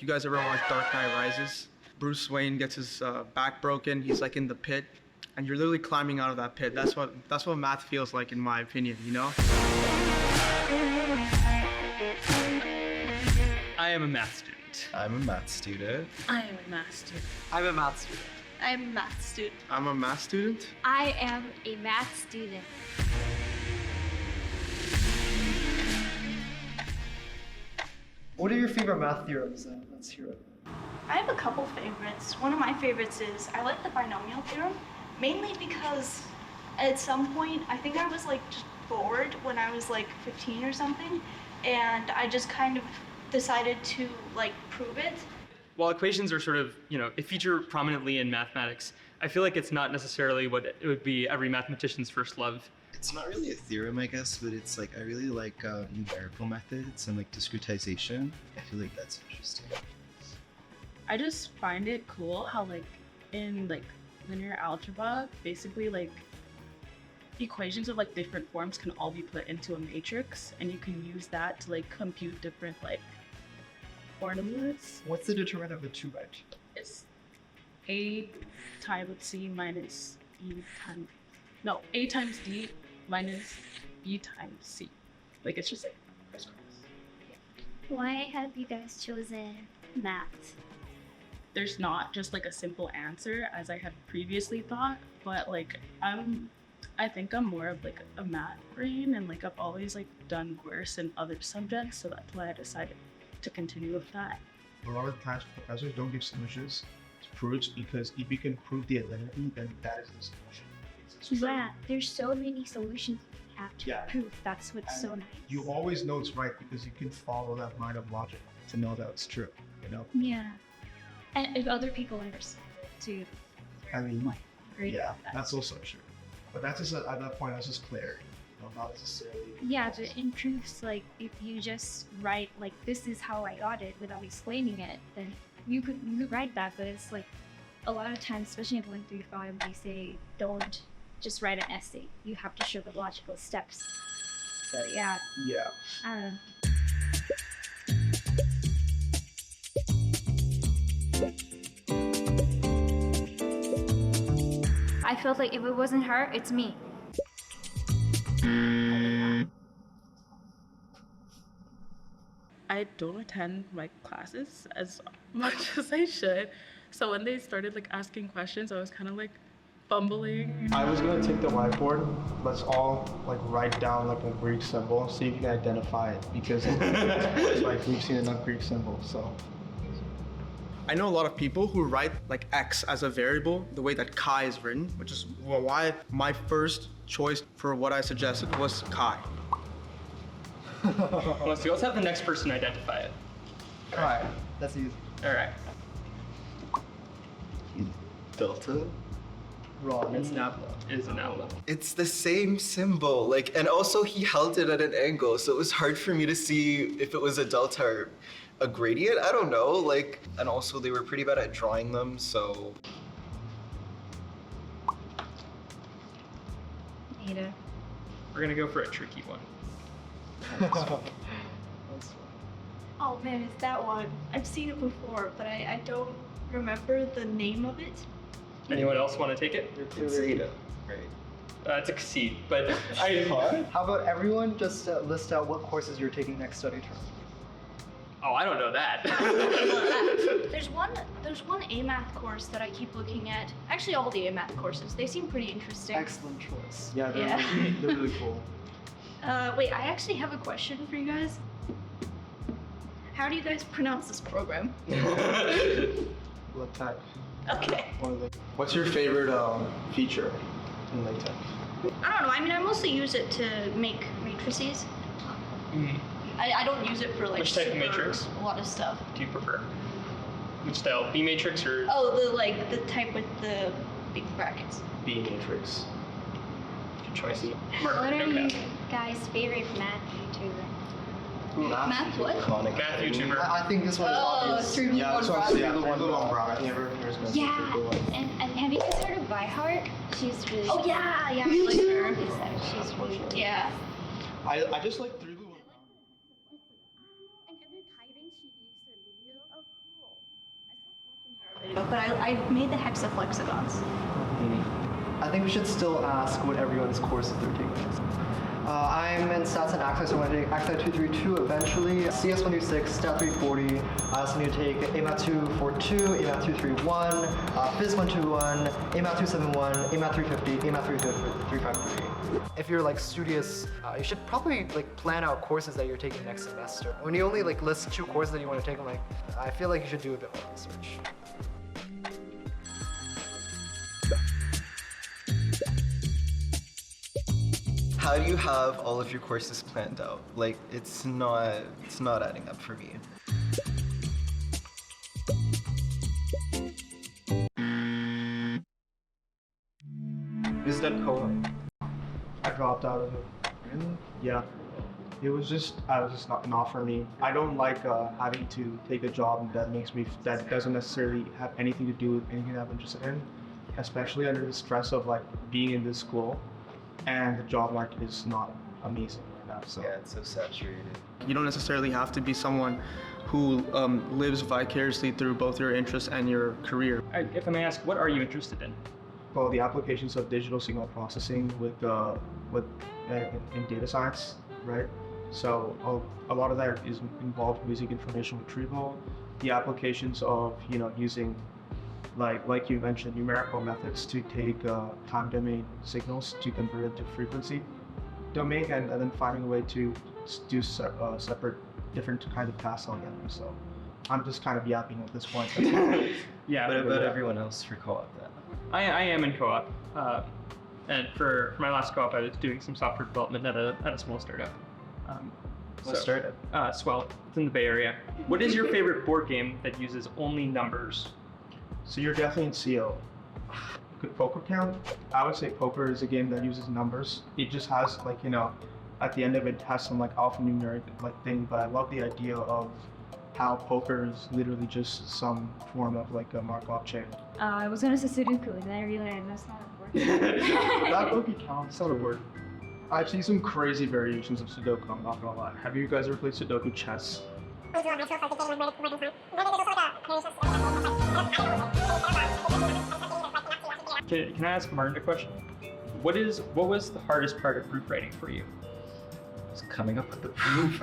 you guys ever watch Dark Knight Rises, Bruce Wayne gets his back broken. He's like in the pit, and you're literally climbing out of that pit. That's what math feels like, in my opinion. You know? I am a math student. I'm a math student. I am a math student. I'm a math student. I'm a math student. I'm a math student. I am a math student. What are your favorite math theorems then? Let's hear it. I have a couple favorites. One of my favorites is I like the binomial theorem, mainly because at some point, I think I was like just bored when I was like 15 or something, and I just kind of decided to like prove it. While equations are sort of, it feature prominently in mathematics, I feel like it's not necessarily what it would be every mathematician's first love. It's not really a theorem, I guess, but it's like I really like numerical methods and like discretization. I feel like that's interesting. I just find it cool how like in like linear algebra, basically like equations of like different forms can all be put into a matrix, and you can use that to like compute different like formulas. What's the determinant of the 2 right? It's A times C minus B times, no, A times D minus B times C. Like it's just like crisscross. Why have you guys chosen math? There's not just like a simple answer as I had previously thought, but like I think I'm more of like a math brain, and like I've always like done worse in other subjects, so that's why I decided to continue with that. A lot of times professors don't give solutions to proofs because if you can prove the identity, then that is the solution. Yeah, there's so many solutions you have to prove. That's what's so nice. You always know it's right because you can follow that line of logic to know that it's true, Yeah. And if other people understand it too. I mean, Great. yeah, that's also true. But that's just, at that point, that's just clarity. Not necessarily. Yeah, but in proofs, like if you just write like this is how I got it without explaining it, then you could write that. But it's like a lot of times, especially in 135, they say don't just write an essay. You have to show the logical steps. So yeah. Yeah. I don't know. I felt like if it wasn't her, it's me. I don't attend my classes as much as I should, so when they started like asking questions, I was kind of like fumbling. I was gonna take the whiteboard. Let's all like write down like a Greek symbol so you can identify it, because it's like we've seen enough Greek symbols. So I know a lot of people who write like x as a variable the way that chi is written, which is why my first choice for what I suggested was chi. Well, so let's have the next person identify it. Alright, that's easy. All right. Delta? Wrong, it's Nabla. It is an outlet. It's the same symbol, and also he held it at an angle, so it was hard for me to see if it was a delta or a gradient. I don't know, and also they were pretty bad at drawing them, so. Ada. We're gonna go for a tricky one. Oh man, it's that one. I've seen it before, but I don't remember the name of it. Anyone else want to take it? It's Zeta, right? It's a conceit, but How about everyone just list out what courses you're taking next study term? Oh, I don't know that. There's one A-math course that I keep looking at. Actually, all the A-math courses. They seem pretty interesting. Excellent choice. Yeah, they're really cool. Wait, I actually have a question for you guys. How do you guys pronounce this program? LaTeX. Okay. What's your favorite feature in LaTeX? I don't know. I mean, I mostly use it to make matrices. I don't use it for like Which type of matrix? a lot of stuff. Do you prefer? Which style? B matrix or? Oh, the type with the big brackets. B matrix. Good choice. What are no you math. guys' favorite math YouTuber? Math what? Math YouTuber. I think this one is obvious. 3 Yeah, one so broad. yeah, one little brown. I think everyone's gonna Yeah, and have you guys heard of Byheart? She's really Oh yeah, I like her. She's really good. Yeah. I just like 3 little brown. And every tithing she used a video of but I made the hexaflexagons. I think we should still ask what everyone's courses they're taking. I'm in Stats and Access, so I'm going to take Access 232 eventually, CS 126, Stat 340. I also need to take AMAT 242, AMAT 231, Phys 121, AMAT 271, AMAT 350, AMAT 353. If you're like studious, you should probably like plan out courses that you're taking next semester. When you only like list 2 courses that you want to take, I'm like, I feel like you should do a bit more research. How do you have all of your courses planned out? Like, it's not adding up for me. Is that co-op? I dropped out of it. Really? Yeah. It was just not for me. I don't like having to take a job that doesn't necessarily have anything to do with anything that I'm interested in, especially under the stress of like being in this school, and the job market is not amazing right now. So Yeah, it's so saturated. you don't necessarily have to be someone who lives vicariously through both your interests and your career. If I may ask, what are you interested in? Well, the applications of digital signal processing in data science, right? So a lot of that is involved music information retrieval, the applications of using like you mentioned numerical methods to take time domain signals to convert it to frequency domain, and then finding a way to do separate different kind of tasks on them. So I'm just kind of yapping at this point. Yeah. What about everyone else for co-op then? I am in co-op, and for my last co-op, I was doing some software development at a small startup. What startup? Swell. It's in the Bay Area. What is your favorite board game that uses only numbers? So you're definitely in CO. Could poker count? I would say poker is a game that uses numbers. It just has at the end of it has some like alphanumeric thing, but I love the idea of how poker is literally just some form of like a Markov chain. I was gonna say Sudoku, and then I realized that's not a word. That Loki counts. It's not a word. I've seen some crazy variations of Sudoku, I'm not gonna lie. Have you guys ever played Sudoku chess? Can I ask Martin a question? What was the hardest part of proofwriting for you? Just coming up with the proof.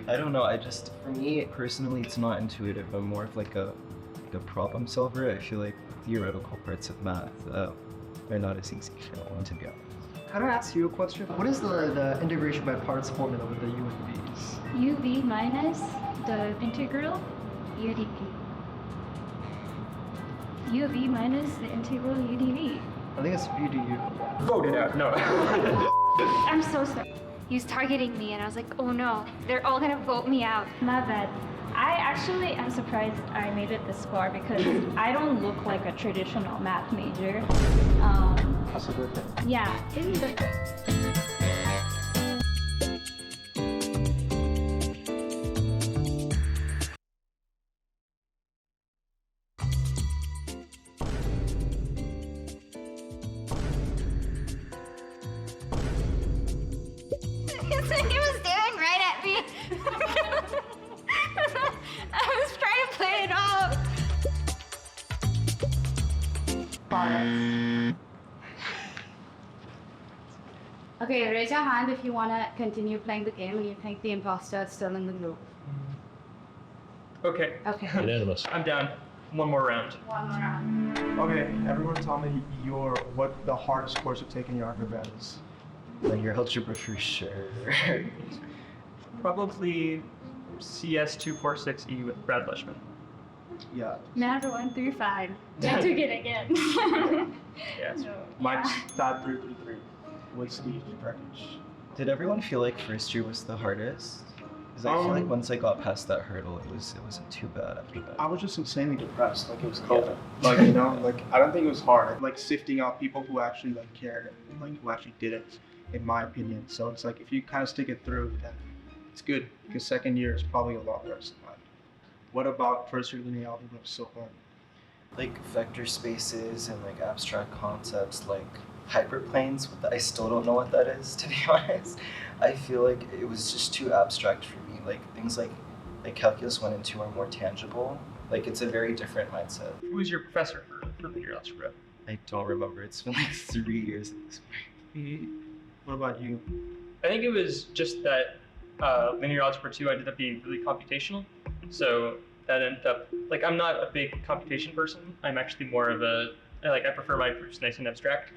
I don't know. For me personally, it's not intuitive. I'm more of like a problem solver. I feel like theoretical parts of math are not as easy as I want to be honest. Can I ask you a question? What is the integration by parts formula with the U and V's? UV minus the integral UdV. UV minus the integral UdV. I think it's VDU. Vote it out. No. I'm so sorry. He was targeting me and I was like, oh no, they're all gonna vote me out. My bad. I actually am surprised I made it this far because I don't look like a traditional math major. That's a good thing. Yeah, it's He was staring right at me. I was trying to play it off. Okay, raise your hand if you want to continue playing the game and you think the imposter is still in the group. Okay. Okay. Unanimous. I'm down. One more round. One more round. Okay, everyone tell me what the hardest course you've taken in your undergrad is. Like your algebra for sure. Probably CS 246E with Brad Lishman. Yeah. math 135. I took it again. Yeah. Mine's Stat 333 with Steve Breckish. Did everyone feel like first year was the hardest? Because I feel like once I got past that hurdle, it wasn't too bad after that. I was just insanely depressed, like it was COVID. Like I don't think it was hard. Like sifting out people who actually cared, and who actually did it, in my opinion. So it's like if you kind of stick it through, then it's good because second year is probably a lot worse. What about first year linear algebra was so hard? Like vector spaces and like abstract concepts like hyperplanes. I still don't know what that is, to be honest. I feel like it was just too abstract for me. Like things like like calculus 1 and 2 are more tangible. Like it's a very different mindset. Who was your professor for linear algebra? I don't remember. It's been like 3 years at this point. What about you? I think it was just that linear algebra 2 ended up being really computational. So that ended up, like, I'm not a big computation person. I'm actually more of I prefer my proofs nice and abstract.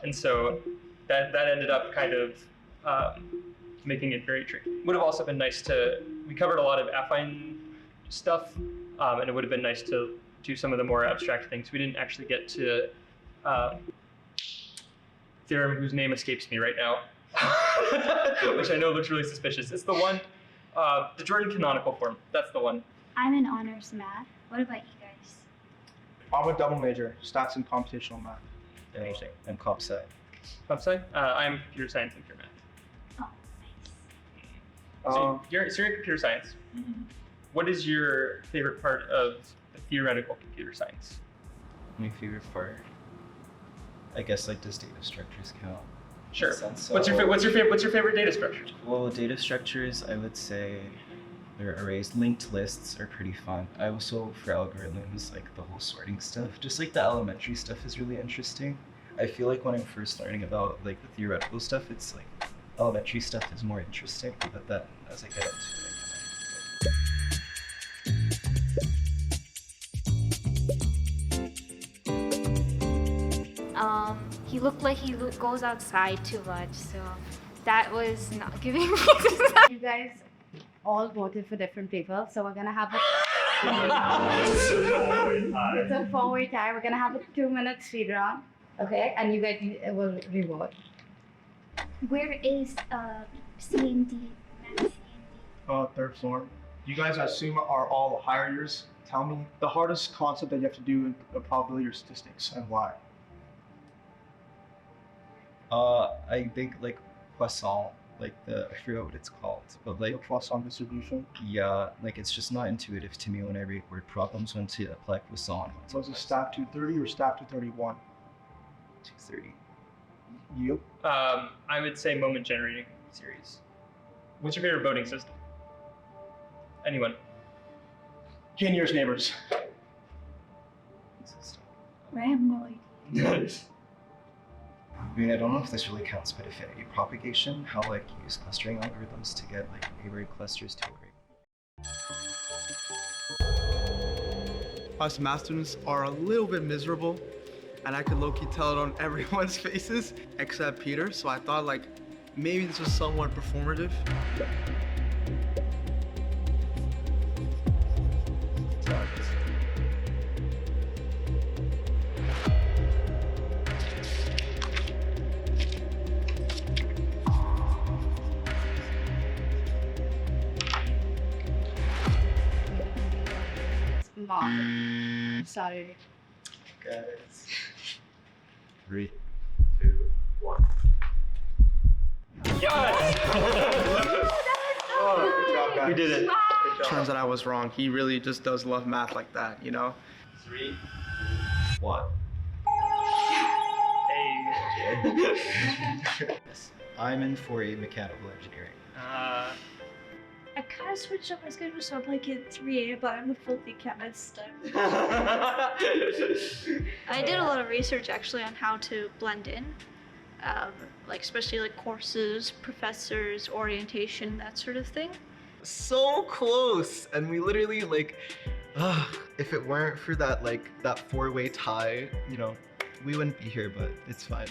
And so that ended up kind of making it very tricky. Would have also been nice we covered a lot of affine stuff, and it would have been nice to do some of the more abstract things. We didn't actually get to theorem whose name escapes me right now, which I know looks really suspicious. It's the one, the Jordan canonical form. That's the one. I'm in honors math. What about you guys? I'm a double major, stats and computational math. Interesting. And comp sci. Comp sci? I'm computer science and pure math. Oh, nice. So you're in computer science. What is your favorite part of the theoretical computer science? My favorite part, I guess, like, does data structures count? Sure. Sense, What's your favorite data structure? Well, data structures, I would say their arrays, linked lists are pretty fun. I also, for algorithms, like the whole sorting stuff, just like the elementary stuff is really interesting. I feel like when I'm first learning about like the theoretical stuff, it's like elementary stuff is more interesting, but then as I get into it, He looked like he goes outside too much, so that was not giving me. You guys all voted for different people, so we're gonna have it's a 4-way tie. We're gonna have a 2-minute speed round, okay? And you guys will re-vote. Where is CMD? Third floor. You guys, I assume, are all higher years. Tell me the hardest concept that you have to do in probability or statistics and why. I think like Poisson, like I forget what it's called, but like The Poisson distribution. yeah, like it's just not intuitive to me when I read word problems when to apply Poisson. So is it stat 230 or stat 231? 230. You? I would say moment generating series. What's your favorite voting system? Anyone? Kin Nearest Neighbors. I have no idea. I mean, I don't know if this really counts, but affinity propagation, how like you use clustering algorithms to get like neighboring clusters to agree. Us math students are a little bit miserable, and I could low-key tell it on everyone's faces except Peter, so I thought like maybe this was somewhat performative. Mom. Sorry. Guys. 3, 2, 1. Yes! Oh, good job, guys. We did it. Turns out I was wrong. He really just does love math like that, you know? 3, 1. Hey. I'm in for a mechanical engineering. I kind of switched up my schedule, so I'm like at 3 a.m., but I'm a filthy chemist. I did a lot of research actually on how to blend in, like especially like courses, professors, orientation, that sort of thing. So close, and we literally like, if it weren't for that like that 4-way tie, you know, we wouldn't be here, but it's fine.